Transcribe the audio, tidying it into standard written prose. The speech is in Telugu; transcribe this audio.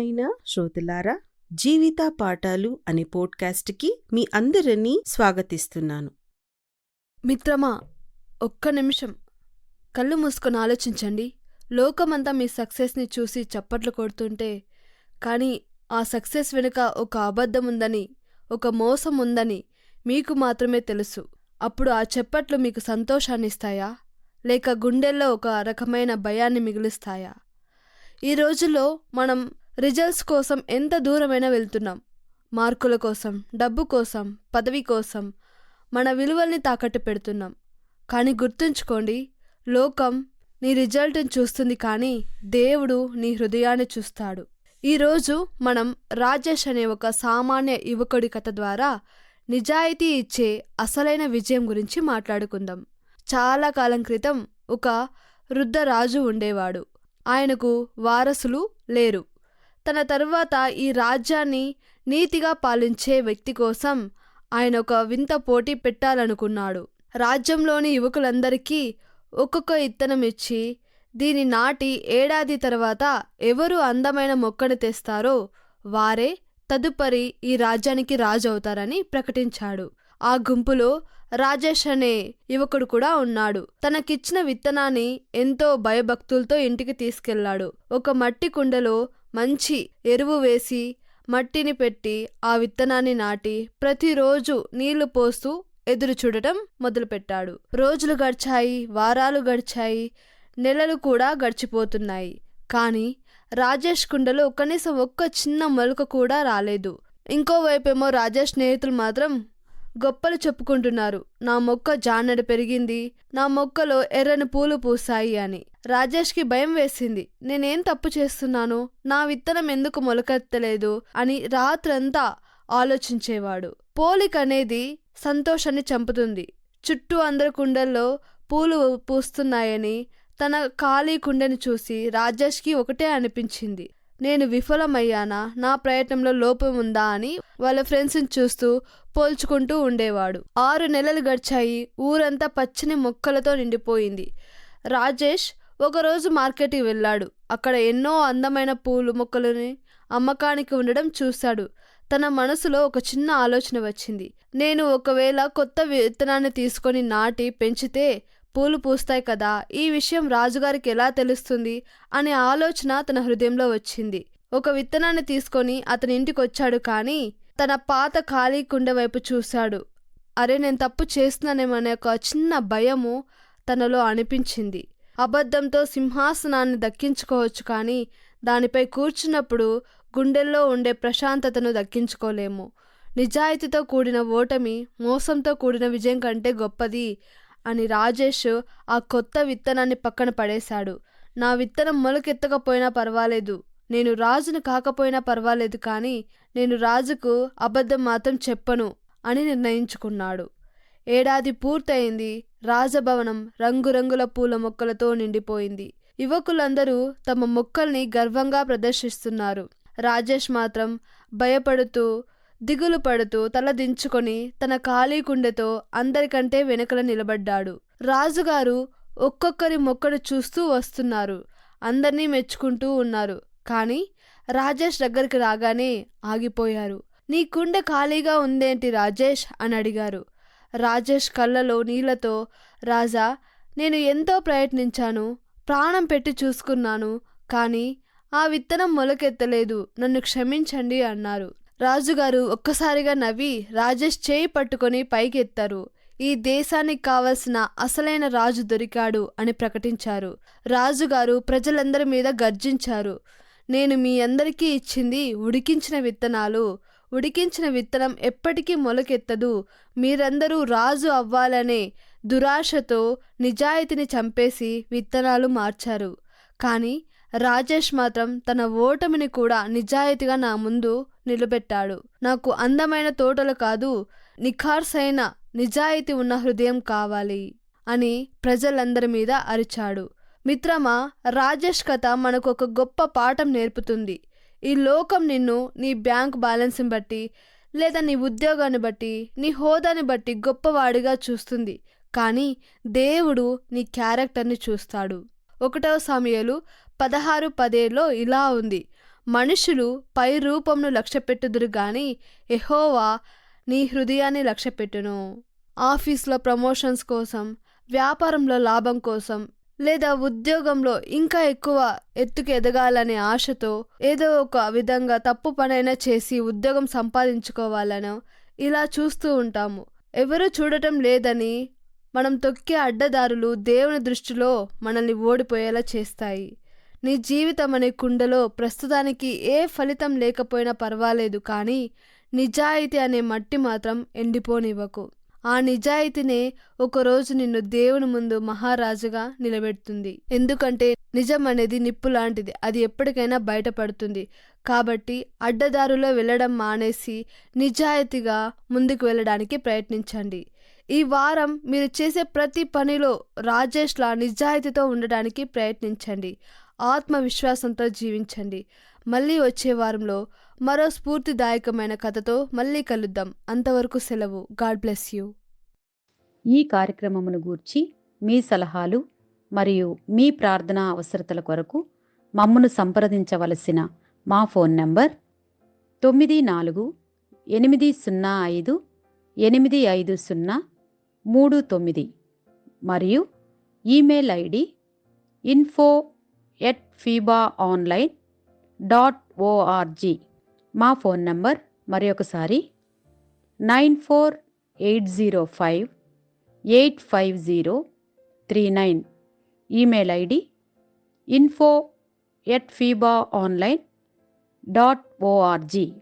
ప్రియమైన శ్రోతలారా, జీవిత పాఠాలు అనే పోడ్కాస్ట్కి మీ అందరినీ స్వాగతిస్తున్నాను. మిత్రమా, ఒక్క నిమిషం కళ్ళు మూసుకొని ఆలోచించండి. లోకమంతా మీ సక్సెస్ని చూసి చప్పట్లు కొడుతుంటే, కానీ ఆ సక్సెస్ వెనుక ఒక అబద్ధం ఉందని, ఒక మోసం ఉందని మీకు మాత్రమే తెలుసు. అప్పుడు ఆ చప్పట్లు మీకు సంతోషాన్ని ఇస్తాయా, లేక గుండెల్లో ఒక రకమైన భయాన్ని మిగులుస్తాయా? ఈ రోజుల్లో మనం రిజల్ట్స్ కోసం ఎంత దూరమైనా వెళ్తున్నాం. మార్కుల కోసం, డబ్బు కోసం, పదవి కోసం మన విలువల్ని తాకట్టు పెడుతున్నాం. కానీ గుర్తుంచుకోండి, లోకం నీ రిజల్ట్ని చూస్తుంది, కానీ దేవుడు నీ హృదయాన్ని చూస్తాడు. ఈరోజు మనం రాజేష్ అనే ఒక సామాన్య యువకుడి కథ ద్వారా నిజాయితీ ఇచ్చే అసలైన విజయం గురించి మాట్లాడుకుందాం. చాలా కాలం క్రితం ఒక వృద్ధ రాజు ఉండేవాడు. ఆయనకు వారసులు లేరు. తన తరువాత ఈ రాజ్యాన్ని నీతిగా పాలించే వ్యక్తి కోసం ఆయన ఒక వింత పోటీ పెట్టాలనుకున్నాడు. రాజ్యంలోని యువకులందరికీ ఒక్కొక్క ఇత్తనం ఇచ్చి, దీని నాటి ఏడాది తర్వాత ఎవరు అందమైన మొక్కను తెస్తారో వారే తదుపరి ఈ రాజ్యానికి రాజు అవుతారని ప్రకటించాడు. ఆ గుంపులో రాజేష్ అనే యువకుడు కూడా ఉన్నాడు. తనకిచ్చిన విత్తనాన్ని ఎంతో భయభక్తులతో ఇంటికి తీసుకెళ్లాడు. ఒక మట్టి కుండలో మంచి ఎరువు వేసి మట్టిని పెట్టి ఆ విత్తనాన్ని నాటి ప్రతిరోజు నీళ్లు పోస్తూ ఎదురు చూడటం మొదలుపెట్టాడు. రోజులు గడిచాయి, వారాలు గడిచాయి, నెలలు కూడా గడిచిపోతున్నాయి. కానీ రాజేష్ కుండలో కనీసం ఒక్క చిన్న మొలక కూడా రాలేదు. ఇంకోవైపేమో రాజేష్ స్నేహితులు మాత్రం గొప్పలు చెప్పుకుంటున్నారు. నా మొక్క జానెడు పెరిగింది, నా మొక్కలో ఎర్రని పూలు పూసాయి అని. రాజేష్కి భయం వేసింది. నేనేం తప్పు చేస్తున్నాను, నా విత్తనం ఎందుకు మొలకెత్తలేదు అని రాత్రంతా ఆలోచించేవాడు. పోలిక అనేది సంతోషాన్ని చంపుతుంది. చుట్టూ అందరి కుండల్లో పూలు పూస్తున్నాయని తన ఖాళీ కుండని చూసి రాజేష్కి ఒకటే అనిపించింది, నేను విఫలమయ్యానా, నా ప్రయత్నంలో లోపం ఉందా అని వాళ్ళ ఫ్రెండ్స్ని చూస్తూ పోల్చుకుంటూ ఉండేవాడు. 6 నెలలు గడిచాయి. ఊరంతా పచ్చని మొక్కలతో నిండిపోయింది. రాజేష్ ఒకరోజు మార్కెట్కి వెళ్ళాడు. అక్కడ ఎన్నో అందమైన పూలు మొక్కలని అమ్మకానికి ఉండడం చూశాడు. తన మనసులో ఒక చిన్న ఆలోచన వచ్చింది. నేను ఒకవేళ కొత్త విత్తనాన్ని తీసుకొని నాటి పెంచితే పూలు పూస్తాయి కదా, ఈ విషయం రాజుగారికి ఎలా తెలుస్తుంది అనే ఆలోచన తన హృదయంలో వచ్చింది. ఒక విత్తనాన్ని తీసుకొని అతని ఇంటికి వచ్చాడు. కానీ తన పాత ఖాళీ కుండ వైపు చూశాడు. అరే, నేను తప్పు చేస్తున్నానేమనే ఒక చిన్న భయము తనలో అనిపించింది. అబద్ధంతో సింహాసనాన్ని దక్కించుకోవచ్చు, కానీ దానిపై కూర్చున్నప్పుడు గుండెల్లో ఉండే ప్రశాంతతను దక్కించుకోలేము. నిజాయితీతో కూడిన ఓటమి మోసంతో కూడిన విజయం కంటే గొప్పది అని రాజేష్ ఆ కొత్త విత్తనాన్ని పక్కన పడేశాడు. నా విత్తనం మొలకెత్తకపోయినా పర్వాలేదు, నేను రాజును కాకపోయినా పర్వాలేదు, కానీ నేను రాజుకు అబద్ధం మాత్రం చెప్పను అని నిర్ణయించుకున్నాడు. ఏడాది పూర్తయింది. రాజభవనం రంగురంగుల పూల మొక్కలతో నిండిపోయింది. యువకులందరూ తమ మొక్కల్ని గర్వంగా ప్రదర్శిస్తున్నారు. రాజేష్ మాత్రం భయపడుతూ, దిగులు పడుతూ తల దించుకొని తన ఖాళీ కుండతో అందరికంటే వెనుకల నిలబడ్డాడు. రాజుగారు ఒక్కొక్కరి మొక్కను చూస్తూ వస్తున్నారు. అందర్నీ మెచ్చుకుంటూ ఉన్నారు. కానీ రాజేష్ దగ్గరికి రాగానే ఆగిపోయారు. నీ కుండ ఖాళీగా ఉందేంటి రాజేష్ అని అడిగారు. రాజేష్ కళ్ళలో నీళ్లతో, రాజా, నేను ఎంతో ప్రయత్నించాను, ప్రాణం పెట్టి చూసుకున్నాను, కానీ ఆ విత్తనం మొలకెత్తలేదు, నన్ను క్షమించండి అన్నారు. రాజుగారు ఒక్కసారిగా నవ్వి రాజేష్ చేయి పట్టుకొని పైకెత్తారు. ఈ దేశానికి కావలసిన అసలైన రాజు దొరికాడు అని ప్రకటించారు. రాజుగారు ప్రజలందరి మీద గర్జించారు. నేను మీ అందరికీ ఇచ్చింది ఉడికించిన విత్తనాలు. ఉడికించిన విత్తనం ఎప్పటికీ మొలకెత్తదు. మీరందరూ రాజు అవ్వాలనే దురాశతో నిజాయితీని చంపేసి విత్తనాలు మార్చారు. కానీ రాజేష్ మాత్రం తన ఓటమిని కూడా నిజాయితీగా నా ముందు నిలబెట్టాడు. నాకు అందమైన తోటలు కాదు, నిఖార్సైన నిజాయితీ ఉన్న హృదయం కావాలి అని ప్రజలందరి మీద అరిచాడు. మిత్రమా, రాజేష్ కథ మనకు ఒక గొప్ప పాఠం నేర్పుతుంది. ఈ లోకం నిన్ను నీ బ్యాంక్ బ్యాలెన్స్ని బట్టి, లేదా నీ ఉద్యోగాన్ని బట్టి, నీ హోదాని బట్టి గొప్పవాడిగా చూస్తుంది. కానీ దేవుడు నీ క్యారెక్టర్ని చూస్తాడు. 1 సమూయేలు 16:10 ఇలా ఉంది, మనుషులు పై రూపంను లక్ష్యపెట్టుదురు గాని యెహోవా నీ హృదయాన్ని లక్ష్యపెట్టును. ఆఫీస్లో ప్రమోషన్స్ కోసం, వ్యాపారంలో లాభం కోసం, లేదా ఉద్యోగంలో ఇంకా ఎక్కువ ఎత్తుకు ఎదగాలనే ఆశతో ఏదో ఒక విధంగా తప్పు పనైనా చేసి ఉద్యోగం సంపాదించుకోవాలనో ఇలా చూస్తూ ఉంటాము. ఎవరూ చూడటం లేదని మనం తొక్కే అడ్డదారులు దేవుని దృష్టిలో మనల్ని ఓడిపోయేలా చేస్తాయి. నీ జీవితం అనే కుండలో ప్రస్తుతానికి ఏ ఫలితం లేకపోయినా పర్వాలేదు, కానీ నిజాయితీ అనే మట్టి మాత్రం ఎండిపోనివ్వకు. ఆ నిజాయితీనే ఒకరోజు నిన్ను దేవుని ముందు మహారాజుగా నిలబెడుతుంది. ఎందుకంటే నిజం అనేది నిప్పు లాంటిది, అది ఎప్పటికైనా బయటపడుతుంది. కాబట్టి అడ్డదారులో వెళ్ళడం మానేసి నిజాయితీగా ముందుకు వెళ్ళడానికి ప్రయత్నించండి. ఈ వారం మీరు చేసే ప్రతి పనిలో రాజేష్లా నిజాయితీతో ఉండడానికి ప్రయత్నించండి. ఆత్మవిశ్వాసంతో జీవించండి. మళ్ళీ వచ్చే వారంలో మరో స్ఫూర్తిదాయకమైన కథతో మళ్ళీ కలుద్దాం. అంతవరకు సెలవు. God bless you. ఈ కార్యక్రమమును గూర్చి మీ సలహాలు మరియు మీ ప్రార్థనా అవసరతల కొరకు మమ్మను సంప్రదించవలసిన మా ఫోన్ నంబర్ 9448508503 మరియు ఈమెయిల్ ఐడి info@fibaonline.org. మా ఫోన్ నంబర్ మరొకసారి 9480585039. Email ID info@fibaonline.org.